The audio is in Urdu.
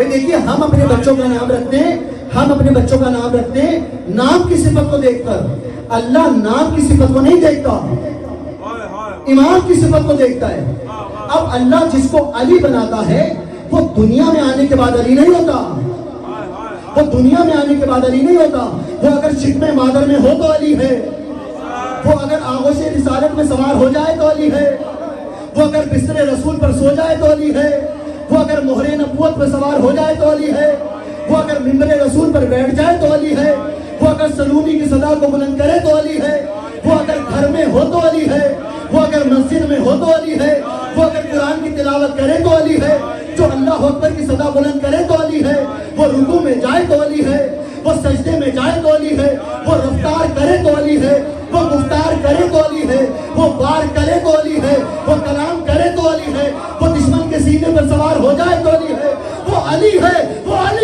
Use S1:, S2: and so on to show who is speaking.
S1: دیکھیے ہم اپنے بچوں کا نام رکھتے ہیں، ہم اپنے بچوں کا نام رکھتے ہیں نام کی صفت کو دیکھ کر. اللہ نام کی صفت کو نہیں دیکھتا، ایمان کی صفت کو دیکھتا ہے. اب اللہ جس کو علی بناتا ہے وہ دنیا میں آنے کے بعد علی نہیں ہوتا، وہ دنیا میں آنے کے بعد علی نہیں ہوتا. وہ اگر شکم مادر میں ہو تو علی ہے، وہ اگر آغوش رسالت میں سوار ہو جائے تو علی ہے، وہ اگر بستر رسول پر سو جائے تو علی ہے، وہ اگر مہر نبوت پر سوار ہو جائے تو علی ہے، وہ اگر ممبر رسول پر بیٹھ جائے تو علی ہے، وہ اگر سلومی کی صدا کو بلند کرے تو علی ہے، وہ اگر گھر میں ہو تو علی ہے، وہ اگر مسجد میں ہو تو علی ہے، وہ اگر قرآن کی تلاوت کرے تو علی ہے، جو اللہ اکبر کی صدا بلند کرے تو علی ہے، وہ رکوع میں جائے تو علی ہے، وہ سجدے میں جائے تو علی ہے، وہ رفتار کرے تو علی ہے، وہ گفتار کرے تو علی ہے، وہ بار کرے تو علی ہے، وہ کلام کرے تو علی ہے، وہ دشمن کے سینے پر سوار ہو جائے تو علی ہے. وہ علی ہے، وہ علی